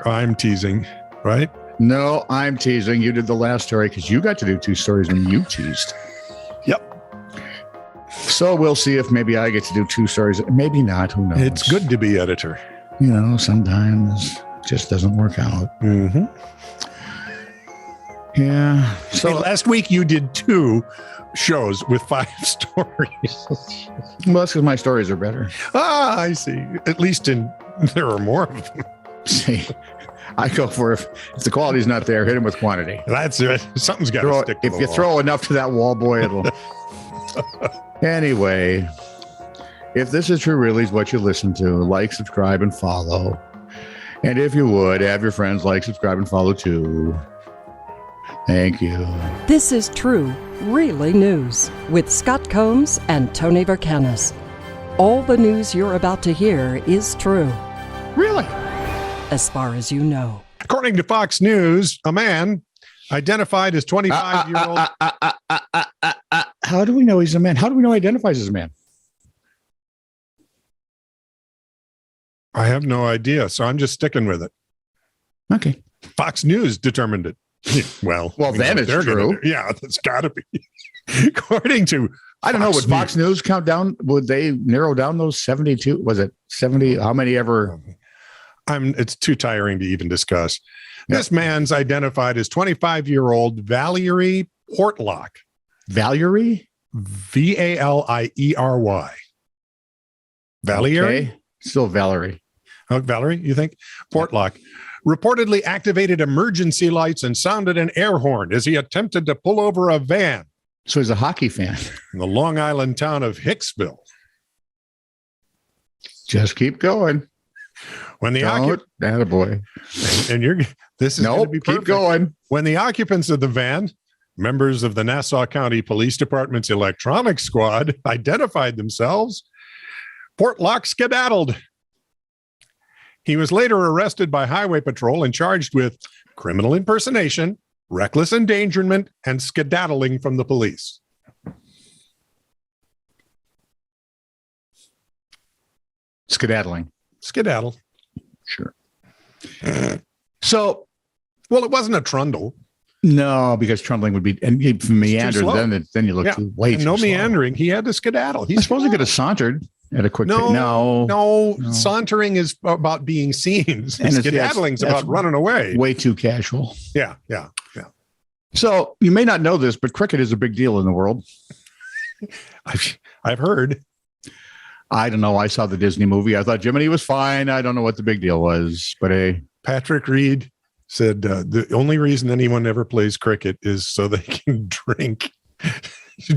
I'm teasing, right? No, I'm teasing. You did the last story because you got to do two stories when you teased. Yep. So we'll see if maybe I get to do two stories. Maybe not. Who knows? It's good to be editor. You know, sometimes it just doesn't work out. Mm-hmm. Yeah. So hey, last week you did 2 shows with 5 stories. Well, that's because my stories are better. Ah, I see. At least there are more of them. See, I go for if the quality's not there, hit him with quantity. That's it. Something's got to stick to If the you wall. throw enough to that wall, boy, it'll. Anyway, if this is true, really is what you listen to, like, subscribe, and follow. And if you would, have your friends like, subscribe, and follow too. Thank you. This is True, Really News with Scott Combs and Tony Vercanis. All the news you're about to hear is true, Really? as far as you know. According to Fox News, a man identified as 25-year-old. How do we know he's a man? How do we know he identifies as a man? I have no idea, so I'm just sticking with it. Okay. Fox News determined it. Well, then it's true. Yeah, that's got to be. According to I don't know. Would Fox News count down? Would they narrow down those 72? Was it 70? How many ever? It's too tiring to even discuss. Yep. This man's identified as 25-year-old Valerie Portlock. Valerie? Valerie. Valerie? Okay. Still Valerie. Oh, Valerie, you think? Portlock reportedly activated emergency lights and sounded an air horn as he attempted to pull over a van. So he's a hockey fan. In the Long Island town of Hicksville. Just keep going. When the attaboy. And you're this is going to be perfect. Keep going. When the occupants of the van, members of the Nassau County Police Department's electronic squad, identified themselves, Portlock skedaddled. He was later arrested by Highway Patrol and charged with criminal impersonation, reckless endangerment, and skedaddling from the police. Skedaddling. Skedaddle. Sure. So, well, it wasn't a trundle. No, because trundling would be, and if you meander, then you look too way too no slow. meandering. He had to skedaddle. I suppose he could have sauntered at a quick. No. Sauntering is about being seen. Skedaddling is about running away. Way too casual. Yeah. So you may not know this, but cricket is a big deal in the world. I've heard. I don't know. I saw the Disney movie. I thought Jiminy was fine. I don't know what the big deal was, but Patrick Reed said the only reason anyone ever plays cricket is so they can drink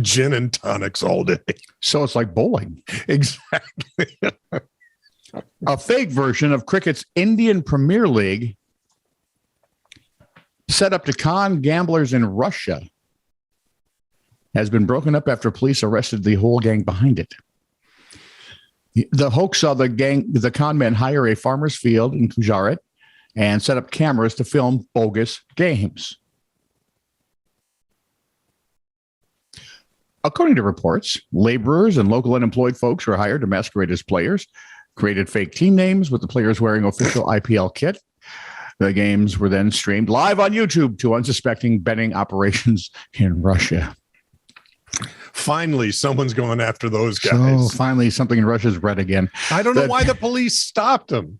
gin and tonics all day. So it's like bowling. Exactly. A fake version of cricket's Indian Premier League set up to con gamblers in Russia has been broken up after police arrested the whole gang behind it. The hoax saw the con men hire a farmer's field in Gujarat and set up cameras to film bogus games. According to reports, laborers and local unemployed folks were hired to masquerade as players, created fake team names with the players wearing official IPL kit. The games were then streamed live on YouTube to unsuspecting betting operations in Russia. Finally, someone's going after those guys. So finally, something in Russia's red again. I don't know why the police stopped them.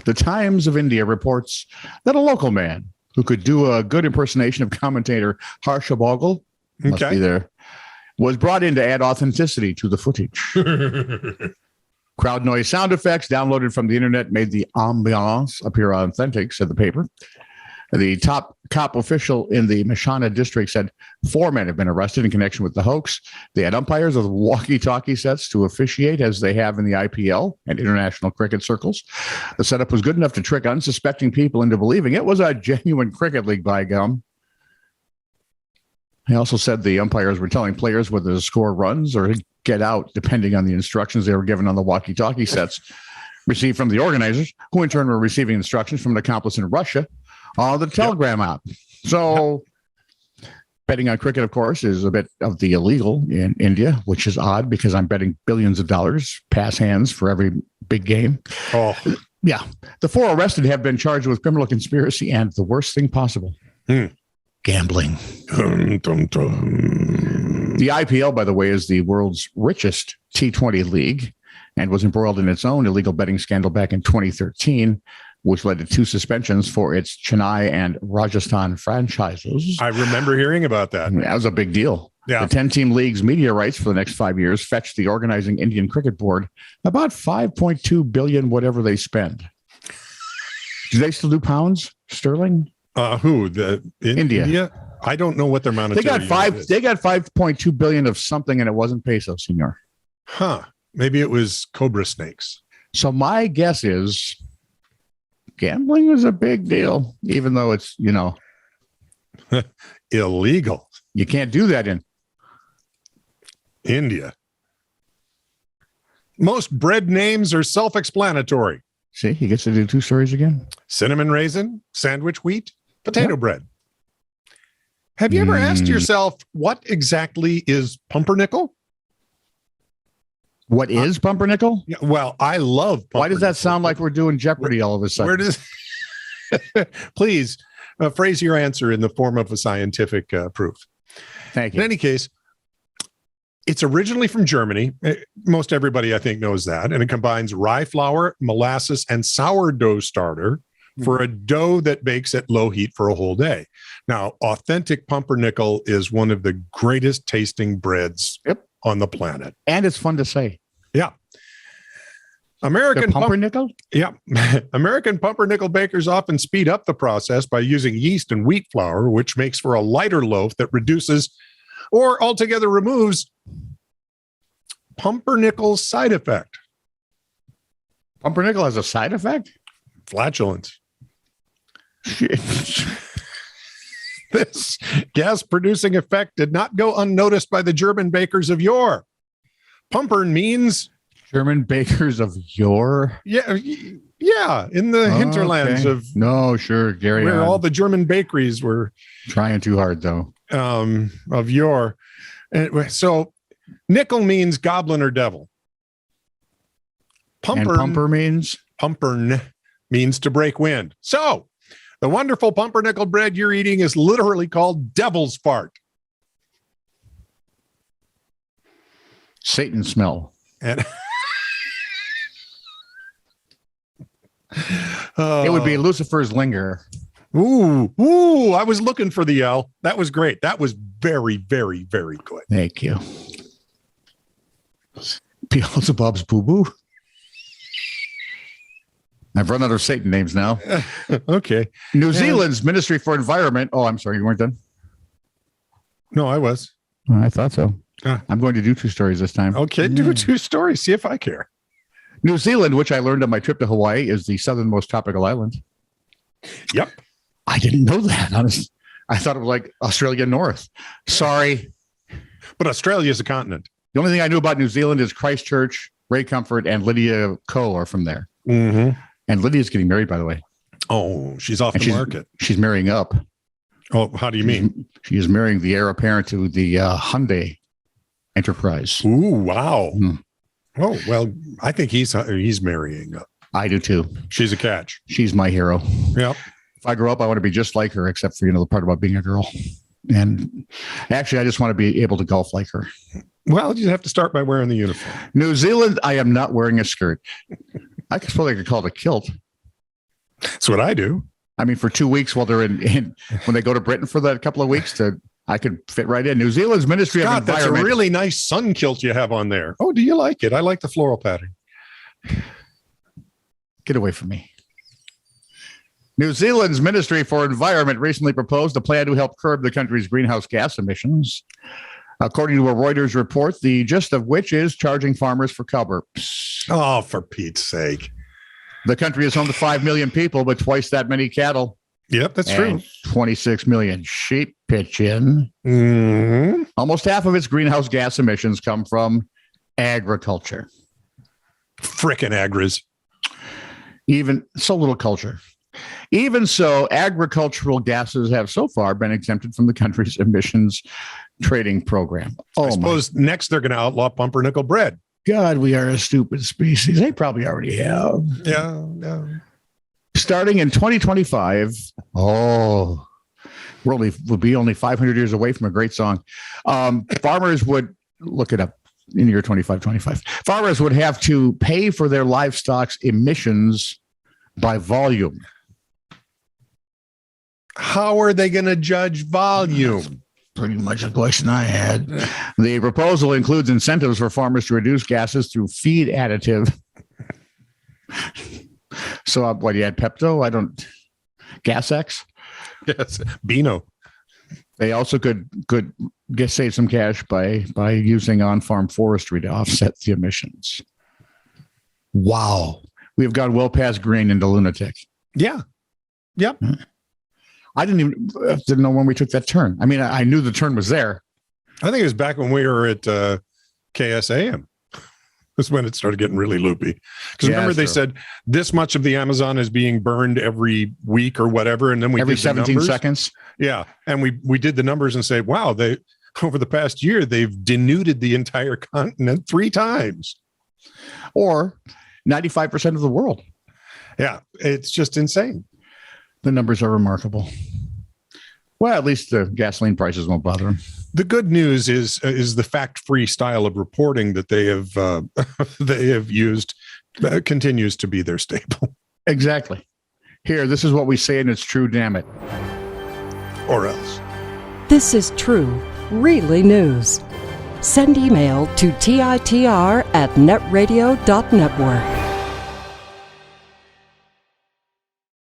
The Times of India reports that a local man who could do a good impersonation of commentator Harsha Bogle, must be there, was brought in to add authenticity to the footage. Crowd noise sound effects downloaded from the internet made the ambiance appear authentic, said the paper. The top cop official in the Mashana district said 4 men have been arrested in connection with the hoax. They had umpires with walkie-talkie sets to officiate as they have in the IPL and international cricket circles. The setup was good enough to trick unsuspecting people into believing it was a genuine cricket league, by gum. He also said the umpires were telling players whether to score runs or get out, depending on the instructions they were given on the walkie-talkie sets received from the organizers, who in turn were receiving instructions from an accomplice in Russia on the Telegram app. So betting on cricket, of course, is a bit of the illegal in India, which is odd because I'm betting billions of dollars pass hands for every big game. Oh, Yeah. The 4 arrested have been charged with criminal conspiracy and the worst thing possible. Gambling. The IPL, by the way, is the world's richest T20 league and was embroiled in its own illegal betting scandal back in 2013, which led to 2 suspensions for its Chennai and Rajasthan franchises. I remember hearing about that. That was a big deal. Yeah. The 10-team league's media rights for the next 5 years fetched the organizing Indian Cricket Board about $5.2 billion, whatever they spend. Do they still do pounds sterling? Who? India? I don't know what their monetary. They got $5.2 billion of something, and it wasn't pesos, senor. Huh? Maybe it was cobra snakes. So my guess is gambling was a big deal, even though it's Illegal. You can't do that in India. Most bread names are self-explanatory. See, he gets to do 2 stories again. Cinnamon raisin, sandwich wheat, potato bread. Have you ever asked yourself what exactly is pumpernickel? What is pumpernickel? Yeah, well, I love pumpernickel. Why does that sound like we're doing Jeopardy all of a sudden? Where does please phrase your answer in the form of a scientific proof. Thank you. In any case, it's originally from Germany. Most everybody, I think, knows that. And it combines rye flour, molasses, and sourdough starter for a dough that bakes at low heat for a whole day. Now, authentic pumpernickel is one of the greatest tasting breads on the planet. And it's fun to say. Yeah. American pumpernickel? American pumpernickel bakers often speed up the process by using yeast and wheat flour, which makes for a lighter loaf that reduces or altogether removes pumpernickel's side effect. Pumpernickel has a side effect? Flatulence. This gas-producing effect did not go unnoticed by the German bakers of yore. Pumpern means German bakers of yore? Yeah, in the hinterlands of Gary, where all the German bakeries were trying too hard, though. Of yore. And so nickel means goblin or devil. Pumpern means to break wind. So the wonderful pumpernickel bread you're eating is literally called devil's fart. Satan smell. And it would be Lucifer's linger. Ooh, I was looking for the L. That was great. That was very, very, very good. Thank you. Beelzebub's boo-boo. I've run out of Satan names now. Okay. New Zealand's Ministry for Environment. Oh, I'm sorry. You weren't done? No, I was. I thought so. I'm going to do 2 stories this time. Okay, do 2 stories. See if I care. New Zealand, which I learned on my trip to Hawaii, is the southernmost tropical island. Yep. I didn't know that. Honestly. I thought it was like Australia North. Sorry. But Australia is a continent. The only thing I knew about New Zealand is Christchurch, Ray Comfort, and Lydia Ko are from there. Mm-hmm. And Lydia's getting married, by the way. Oh, she's off the market. She's marrying up. Oh, how do you mean? She is marrying the heir apparent to the Hyundai enterprise. Ooh, wow. Oh, well, I think he's marrying up. I do too. She's a catch. She's my hero. Yep. If I grow up, I want to be just like her, except for, the part about being a girl. And actually, I just want to be able to golf like her. Well, you have to start by wearing the uniform. New Zealand, I am not wearing a skirt. I suppose I could call it a kilt. That's what I do. I mean, for 2 weeks while they're when they go to Britain for that couple of weeks, I could fit right in. New Zealand's Ministry of Environment. That's a really nice sun kilt you have on there. Oh, do you like it? I like the floral pattern. Get away from me. New Zealand's Ministry for Environment recently proposed a plan to help curb the country's greenhouse gas emissions. According to a Reuters report, the gist of which is charging farmers for cow burps. Oh, for Pete's sake. The country is home to 5 million people, but twice that many cattle. Yep, that's true. 26 million sheep pitch in. Mm-hmm. Almost half of its greenhouse gas emissions come from agriculture. Frickin' agras. Even so little culture. Even so, agricultural gases have so far been exempted from the country's emissions trading program. I suppose next they're going to outlaw pumpernickel bread. God, we are a stupid species. They probably already have. Yeah, yeah. Starting in 2025, we'll be only 500 years away from a great song. Farmers would look it up in the year 2525. Farmers would have to pay for their livestock's emissions by volume. How are they going to judge volume? Pretty much a question I had. The proposal includes incentives for farmers to reduce gases through feed additive. So what, you had Pepto? Gas X? Yes, Beano. They also could save some cash by using on-farm forestry to offset the emissions. Wow. We have gone well past green into lunatic. Yeah. Yep. I didn't know when we took that turn. I mean, I knew the turn was there. I think it was back when we were at KSAM. That's when it started getting really loopy. Because remember, they said this much of the Amazon is being burned every week or whatever, and then we every did 17 the seconds. Yeah, and we did the numbers and say, wow, they over the past year they've denuded the entire continent 3 times, or 95% of the world. Yeah, it's just insane. The numbers are remarkable. Well, at least the gasoline prices won't bother them. The good news is the fact-free style of reporting that they have they have used continues to be their staple. Exactly. Here, this is what we say, and it's true. Damn it. Or else. This is true, really news. Send email to titr@netradio.network.